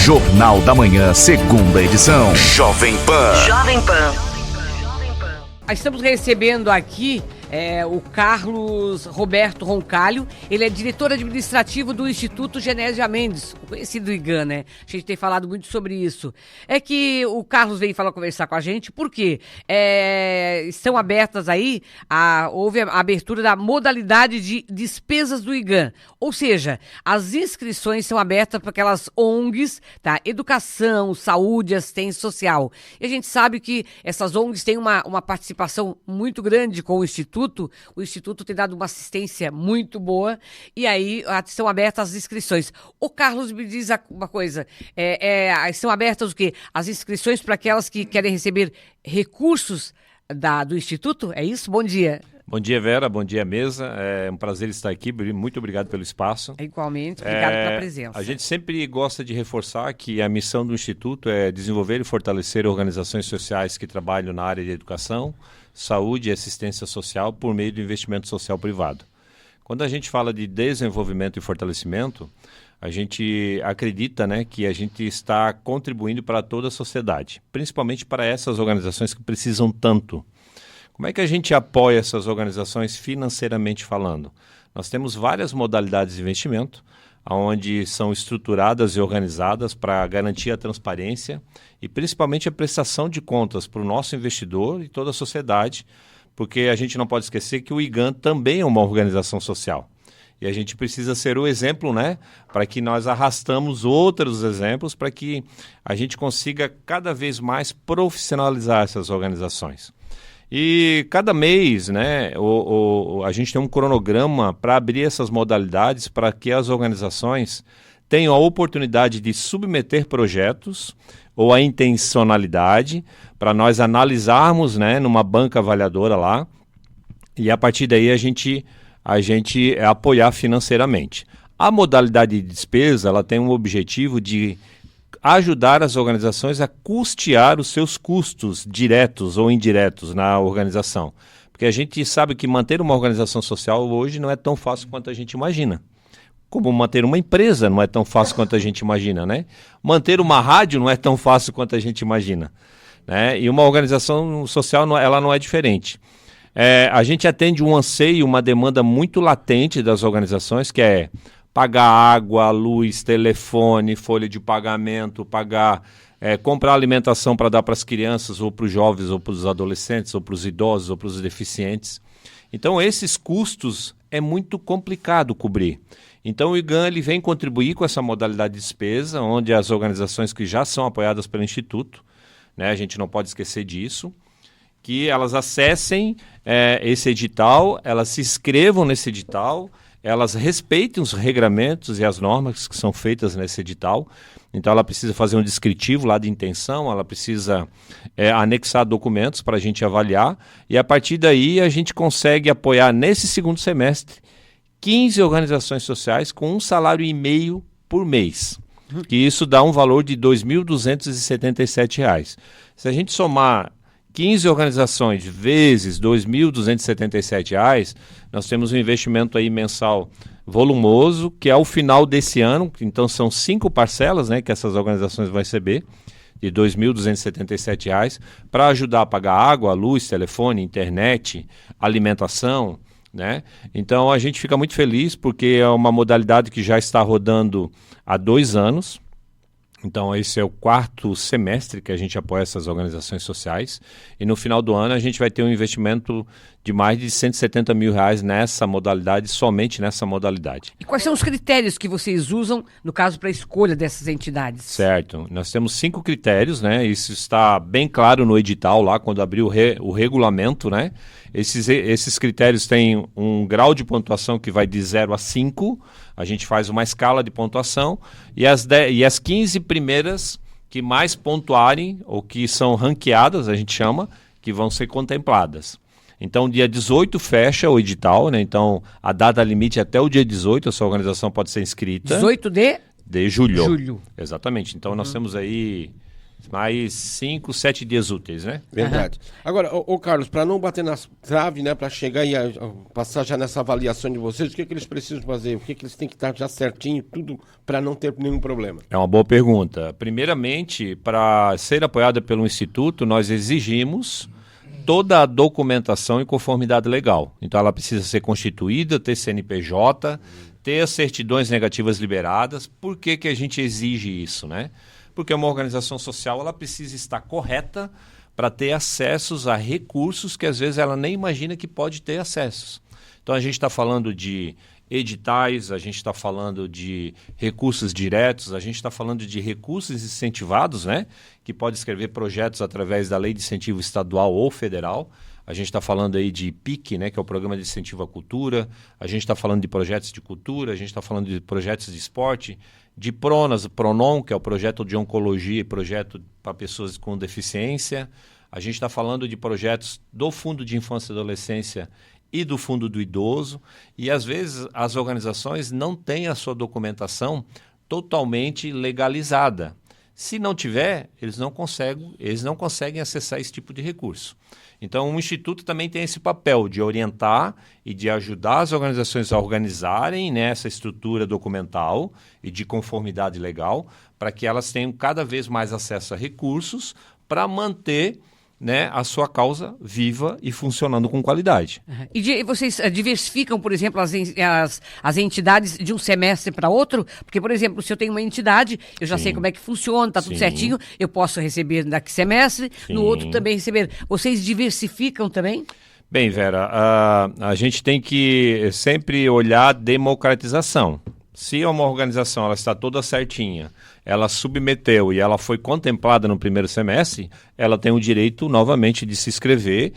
Jornal da Manhã, segunda edição. Jovem Pan. Jovem Pan. Estamos recebendo aqui o Carlos Roberto Roncalho. Ele é diretor administrativo do Instituto Genésia Mendes, o conhecido IGAN, né? A gente tem falado muito sobre isso. É que o Carlos veio conversar com a gente, porque estão abertas aí, houve a abertura da modalidade de despesas do IGAN. Ou seja, as inscrições são abertas para aquelas ONGs, tá? Educação, saúde, assistência social. E a gente sabe que essas ONGs têm uma participação muito grande com o Instituto. O Instituto tem dado uma assistência muito boa e aí estão abertas as inscrições. O Carlos me diz uma coisa, estão abertas o quê? As inscrições para aquelas que querem receber recursos do Instituto? É isso? Bom dia. Bom dia, Vera. Bom dia, mesa. É um prazer estar aqui. Muito obrigado pelo espaço. Igualmente. Obrigado pela presença. A gente sempre gosta de reforçar que a missão do Instituto é desenvolver e fortalecer organizações sociais que trabalham na área de educação, saúde e assistência social por meio do investimento social privado. Quando a gente fala de desenvolvimento e fortalecimento, a gente acredita, né, que a gente está contribuindo para toda a sociedade, principalmente para essas organizações que precisam tanto. Como é que a gente apoia essas organizações financeiramente falando? Nós temos várias modalidades de investimento, onde são estruturadas e organizadas para garantir a transparência e principalmente a prestação de contas para o nosso investidor e toda a sociedade, porque a gente não pode esquecer que o IGAN também é uma organização social. E a gente precisa ser o exemplo, né, para que nós arrastamos outros exemplos para que a gente consiga cada vez mais profissionalizar essas organizações. E cada mês, né, a gente tem um cronograma para abrir essas modalidades para que as organizações tenham a oportunidade de submeter projetos ou a intencionalidade para nós analisarmos, né, numa banca avaliadora lá e a partir daí a gente apoiar financeiramente. A modalidade de despesa ela tem um objetivo de ajudar as organizações a custear os seus custos diretos ou indiretos na organização. Porque a gente sabe que manter uma organização social hoje não é tão fácil quanto a gente imagina. Como manter uma empresa não é tão fácil quanto a gente imagina, né? Manter uma rádio não é tão fácil quanto a gente imagina, né? E uma organização social ela não é diferente. A gente atende um anseio, uma demanda muito latente das organizações, que é pagar água, luz, telefone, folha de pagamento, comprar alimentação para dar para as crianças, ou para os jovens, ou para os adolescentes, ou para os idosos, ou para os deficientes. Então, esses custos é muito complicado cobrir. Então, o IGAN ele vem contribuir com essa modalidade de despesa, onde as organizações que já são apoiadas pelo Instituto, né, a gente não pode esquecer disso, que elas acessem esse edital, elas se inscrevam nesse edital, elas respeitem os regramentos e as normas que são feitas nesse edital. Então ela precisa fazer um descritivo lá de intenção, ela precisa anexar documentos para a gente avaliar e a partir daí a gente consegue apoiar nesse segundo semestre 15 organizações sociais com R$ 1,5 salário por mês, que isso dá um valor de R$ 2.277. Se a gente somar 15 organizações vezes R$ 2.277, nós temos um investimento aí mensal volumoso, que é ao final desse ano, então são 5 parcelas, né, que essas organizações vão receber, de R$ 2.277, para ajudar a pagar água, luz, telefone, internet, alimentação, né? Então a gente fica muito feliz porque é uma modalidade que já está rodando há 2 anos. Então esse é o 4º semestre que a gente apoia essas organizações sociais e no final do ano a gente vai ter um investimento de mais de R$ 170 mil nessa modalidade, somente nessa modalidade. E quais são os critérios que vocês usam, no caso, para a escolha dessas entidades? Certo, nós temos 5 critérios, né? Isso está bem claro no edital lá, quando abriu o regulamento, né? Esses critérios têm um grau de pontuação que vai de 0 a 5, a gente faz uma escala de pontuação e as 15 primeiras que mais pontuarem ou que são ranqueadas, a gente chama, que vão ser contempladas. Então, dia 18 fecha o edital, né? Então, a data limite é até o dia 18, a sua organização pode ser inscrita. 18 de julho. Exatamente. Então, nós temos aí mais 5, 7 dias úteis, né? Verdade. Agora, Carlos, para não bater nas traves, né, para chegar e passar já nessa avaliação de vocês, o que eles precisam fazer? O que eles têm que estar já certinho, tudo para não ter nenhum problema? É uma boa pergunta. Primeiramente, para ser apoiada pelo Instituto, nós exigimos toda a documentação em conformidade legal. Então, ela precisa ser constituída, ter CNPJ, ter as certidões negativas liberadas. Por que a gente exige isso, né? Porque uma organização social ela precisa estar correta para ter acessos a recursos que às vezes ela nem imagina que pode ter acessos. Então a gente está falando de editais, a gente está falando de recursos diretos, a gente está falando de recursos incentivados, né? Que pode escrever projetos através da Lei de Incentivo Estadual ou Federal. A gente está falando aí de PIC, né, que é o Programa de Incentivo à Cultura. A gente está falando de projetos de cultura, a gente está falando de projetos de esporte, de PRONAS, PRONON, que é o projeto de oncologia e projeto para pessoas com deficiência. A gente está falando de projetos do Fundo de Infância e Adolescência e do Fundo do Idoso. E, às vezes, as organizações não têm a sua documentação totalmente legalizada. Se não tiver, eles não conseguem acessar esse tipo de recurso. Então, o Instituto também tem esse papel de orientar e de ajudar as organizações a organizarem nessa estrutura documental e de conformidade legal, para que elas tenham cada vez mais acesso a recursos para manter, né, a sua causa viva e funcionando com qualidade. E vocês diversificam, por exemplo, as entidades de um semestre para outro? Porque, por exemplo, se eu tenho uma entidade, eu já sei como é que funciona, está tudo certinho, eu posso receber daqui semestre, no outro também receber. Vocês diversificam também? Bem, Vera, a gente tem que sempre olhar a democratização. Se uma organização ela está toda certinha, ela submeteu e ela foi contemplada no primeiro semestre, ela tem o direito novamente de se inscrever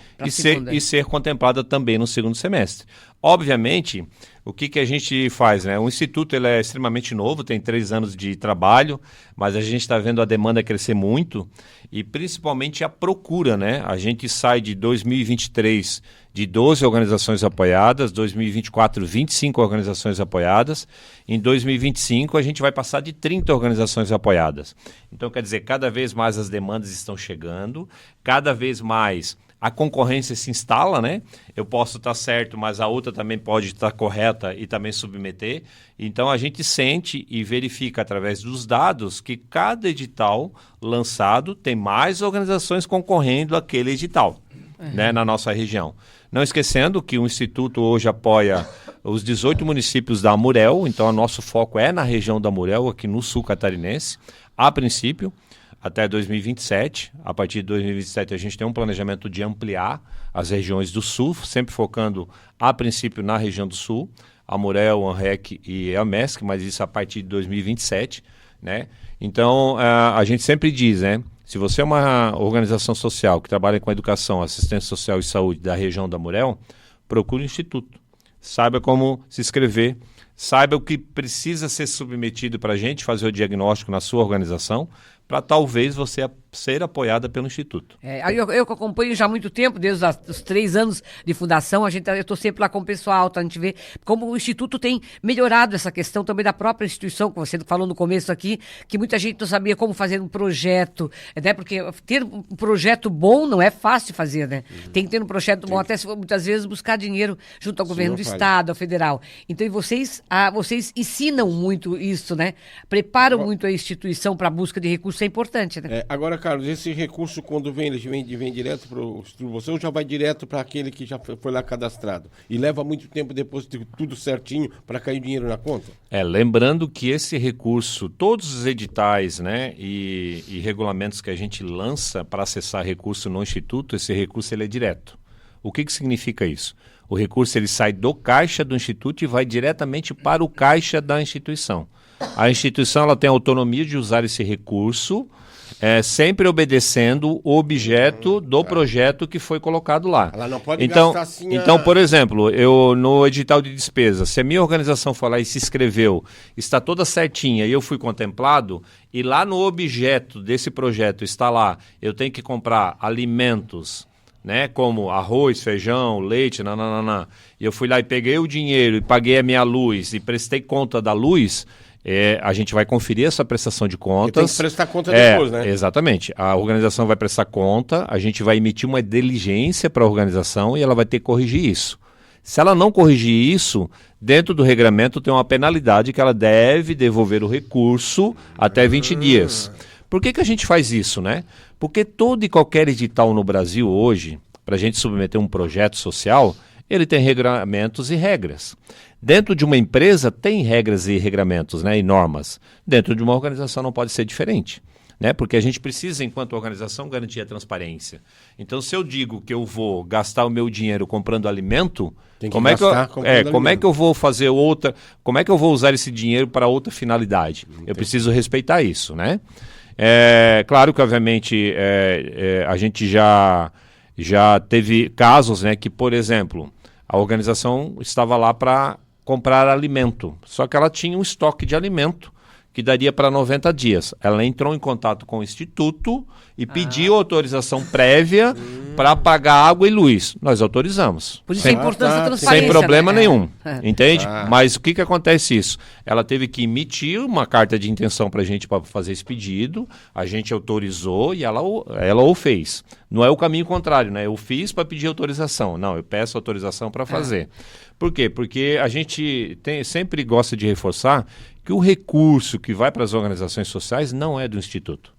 e ser contemplada também no segundo semestre. Obviamente, o que a gente faz, né? O Instituto ele é extremamente novo, tem 3 anos de trabalho, mas a gente está vendo a demanda crescer muito e principalmente a procura, né? A gente sai de 2023 de 12 organizações apoiadas, 2024 25 organizações apoiadas, em 2025 a gente vai passar de 30 organizações apoiadas. Então, quer dizer, cada vez mais as demandas estão chegando, cada vez mais a concorrência se instala, né? Eu posso estar certo, mas a outra também pode estar correta e também submeter. Então, a gente sente e verifica através dos dados que cada edital lançado tem mais organizações concorrendo àquele edital, né, na nossa região. Não esquecendo que o Instituto hoje apoia os 18 municípios da Amurel, então o nosso foco é na região da Amurel, aqui no sul catarinense, a princípio, até 2027. A partir de 2027 a gente tem um planejamento de ampliar as regiões do sul, sempre focando a princípio na região do sul, Amurel, ANREC e AMESC, mas isso a partir de 2027, né? Então a gente sempre diz, né? Se você é uma organização social que trabalha com educação, assistência social e saúde da região da Amurel, procure o Instituto. Saiba como se inscrever, saiba o que precisa ser submetido para a gente fazer o diagnóstico na sua organização, para talvez você ser apoiada pelo Instituto. Eu acompanho já há muito tempo, desde os 3 anos de fundação, eu estou sempre lá com o pessoal, a gente vê como o Instituto tem melhorado essa questão também da própria instituição, que você falou no começo aqui, que muita gente não sabia como fazer um projeto, né? Porque ter um projeto bom não é fácil de fazer, né? Tem que ter um projeto bom, até muitas vezes buscar dinheiro junto ao governo do Estado, ao federal. Então, vocês ensinam muito isso, né? Preparam muito a instituição para a busca de recursos, é importante, né? Agora, Carlos, esse recurso, quando vem direto para você ou já vai direto para aquele que já foi lá cadastrado? E leva muito tempo depois de tudo certinho para cair dinheiro na conta? Lembrando que esse recurso, todos os editais, né, e regulamentos que a gente lança para acessar recurso no Instituto, esse recurso ele é direto. O que significa isso? O recurso ele sai do caixa do Instituto e vai diretamente para o caixa da instituição. A instituição ela tem a autonomia de usar esse recurso, sempre obedecendo o objeto do projeto que foi colocado lá. Ela não pode gastar assim. Então, por exemplo, no edital de despesa, se a minha organização for lá e se inscreveu, está toda certinha e eu fui contemplado, e lá no objeto desse projeto está lá, eu tenho que comprar alimentos, né, como arroz, feijão, leite, e eu fui lá e peguei o dinheiro e paguei a minha luz e prestei conta da luz, A gente vai conferir essa prestação de contas. Porque tem que prestar conta depois, né? Exatamente. A organização vai prestar conta, a gente vai emitir uma diligência para a organização e ela vai ter que corrigir isso. Se ela não corrigir isso, dentro do regramento tem uma penalidade que ela deve devolver o recurso até 20 dias. Por que a gente faz isso, né? Porque todo e qualquer edital no Brasil hoje, para a gente submeter um projeto social, ele tem regulamentos e regras. Dentro de uma empresa tem regras e regramentos, né, e normas. Dentro de uma organização não pode ser diferente, né? Porque a gente precisa, enquanto organização, garantir a transparência. Então, se eu digo que eu vou gastar o meu dinheiro comprando alimento, como é que eu vou fazer outra? Como é que eu vou usar esse dinheiro para outra finalidade? Entendi. Eu preciso respeitar isso, né? Claro que, obviamente, a gente já teve casos, né, que, por exemplo, a organização estava lá para comprar alimento, só que ela tinha um estoque de alimento que daria para 90 dias. Ela entrou em contato com o Instituto e pediu autorização prévia para pagar água e luz. Nós autorizamos. Por isso a importância da transparência. Sem problema né? nenhum, entende? Mas o que acontece isso? Ela teve que emitir uma carta de intenção para a gente para fazer esse pedido, a gente autorizou e ela o fez. Não é o caminho contrário, né? Eu fiz para pedir autorização. Não, eu peço autorização para fazer. Por quê? Porque a gente sempre gosta de reforçar que o recurso que vai para as organizações sociais não é do Instituto.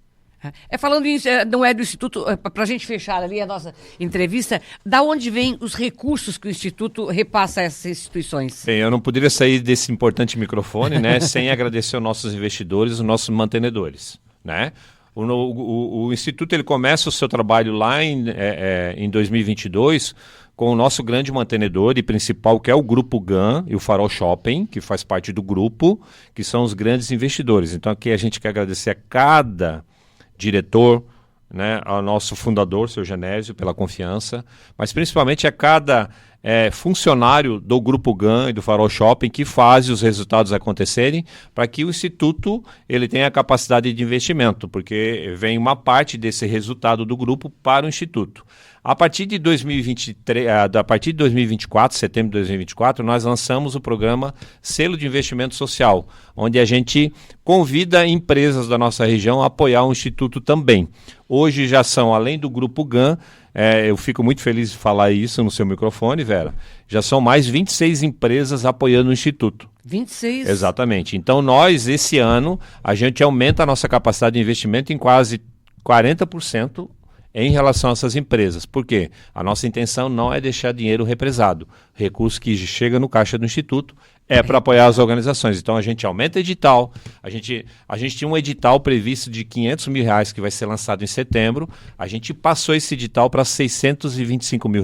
Falando em não é do Instituto, para a gente fechar ali a nossa entrevista, da onde vêm os recursos que o Instituto repassa a essas instituições? Bem, eu não poderia sair desse importante microfone, né, sem agradecer aos nossos investidores, os nossos mantenedores, né? O Instituto ele começa o seu trabalho lá em 2022 com o nosso grande mantenedor e principal, que é o Grupo GAN e o Farol Shopping, que faz parte do grupo, que são os grandes investidores. Então aqui a gente quer agradecer a cada diretor, né, ao nosso fundador, seu Genésio, pela confiança, mas principalmente a cada funcionário do Grupo GAN e do Farol Shopping que faz os resultados acontecerem para que o Instituto ele tenha a capacidade de investimento, porque vem uma parte desse resultado do grupo para o Instituto. A partir de 2024, setembro de 2024, nós lançamos o programa Selo de Investimento Social, onde a gente convida empresas da nossa região a apoiar o Instituto também. Hoje já são, além do Grupo GAN, eu fico muito feliz de falar isso no seu microfone, Vera, já são mais 26 empresas apoiando o Instituto. 26? Exatamente. Então nós, esse ano, a gente aumenta a nossa capacidade de investimento em quase 40%, em relação a essas empresas. Por quê? A nossa intenção não é deixar dinheiro represado. Recurso que chega no caixa do Instituto é para apoiar as organizações. Então a gente aumenta o edital. A gente tinha um edital previsto de R$500 mil que vai ser lançado em setembro. A gente passou esse edital para R$625 mil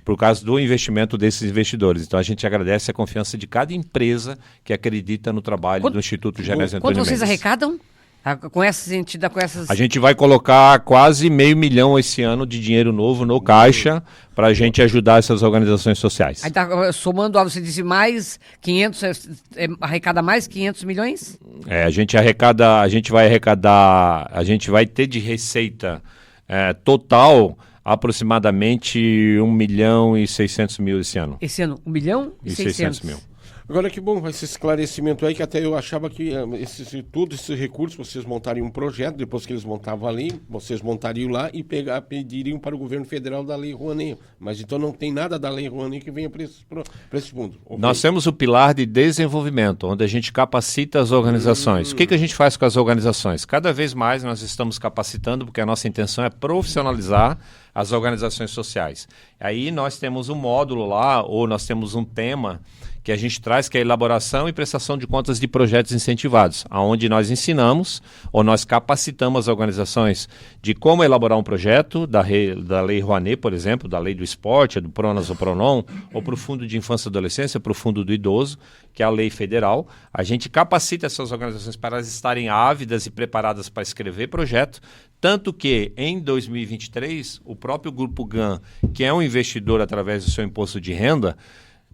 por causa do investimento desses investidores. Então a gente agradece a confiança de cada empresa que acredita no trabalho do Instituto Genésio Antônio Mendes. Quanto vocês arrecadam? Com essas entidades, com essas... A gente vai colocar quase R$500 mil esse ano de dinheiro novo no caixa para a gente ajudar essas organizações sociais. Aí tá somando, você disse mais 500, arrecada mais 500 milhões? A gente vai ter de receita total aproximadamente R$1.600.000 esse ano. Esse ano, 1.600.000? Agora que bom esse esclarecimento aí, que até eu achava que todos esses recursos vocês montariam um projeto, depois que eles montavam ali, vocês montariam lá e pediriam para o governo federal da Lei Rouanet. Mas então não tem nada da Lei Rouanet que venha para esse fundo. Okay. Nós temos o pilar de desenvolvimento, onde a gente capacita as organizações. O que a gente faz com as organizações? Cada vez mais nós estamos capacitando, porque a nossa intenção é profissionalizar as organizações sociais. Aí nós temos um módulo lá, ou nós temos um tema que a gente traz, que é a elaboração e prestação de contas de projetos incentivados, onde nós ensinamos ou nós capacitamos as organizações de como elaborar um projeto da Lei Rouanet, por exemplo, da Lei do Esporte, do PRONAS ou PRONON, ou para o Fundo de Infância e Adolescência, para o Fundo do Idoso, que é a lei federal. A gente capacita essas organizações para elas estarem ávidas e preparadas para escrever projeto, tanto que em 2023, o próprio Grupo GAN, que é um investidor através do seu imposto de renda,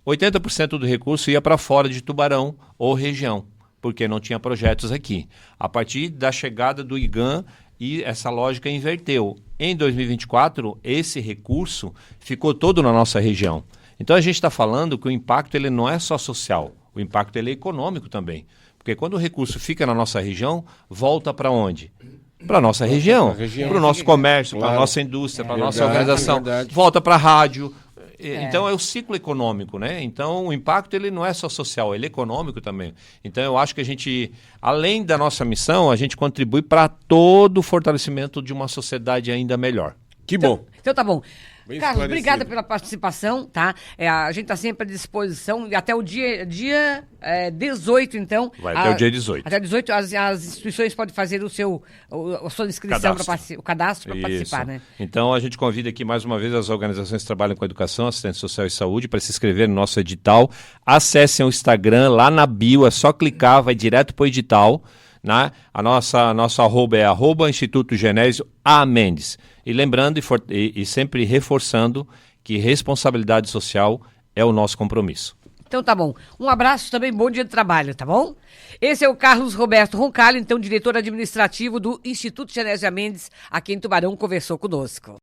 80% do recurso ia para fora de Tubarão ou região, porque não tinha projetos aqui. A partir da chegada do IGAN, e essa lógica inverteu. Em 2024, esse recurso ficou todo na nossa região. Então a gente está falando que o impacto ele não é só social, o impacto ele é econômico também. Porque quando o recurso fica na nossa região, volta para onde? Para a nossa região, para o nosso comércio, para a nossa indústria, para a nossa organização. Volta para a rádio. Então é o ciclo econômico, né? Então o impacto ele não é só social, ele é econômico também. Então eu acho que a gente, além da nossa missão, a gente contribui para todo o fortalecimento de uma sociedade ainda melhor. Que bom. Então tá bom. Bem Carlos, esclarecido. obrigada pela participação, tá? A gente está sempre à disposição e até o dia 18, então. Vai até o dia 18. Até 18, as instituições podem fazer a sua inscrição, o cadastro para participar, né? Então a gente convida aqui mais uma vez as organizações que trabalham com educação, assistência social e saúde para se inscrever no nosso edital. Acessem o Instagram, lá na bio, é só clicar, vai direto para o edital. Né? Nosso arroba é Instituto Genésio A. Mendes. E lembrando e sempre reforçando que responsabilidade social é o nosso compromisso. Então tá bom. Um abraço também, bom dia de trabalho, tá bom? Esse é o Carlos Roberto Roncalho, então diretor administrativo do Instituto Genésio A. Mendes, aqui em Tubarão, conversou conosco.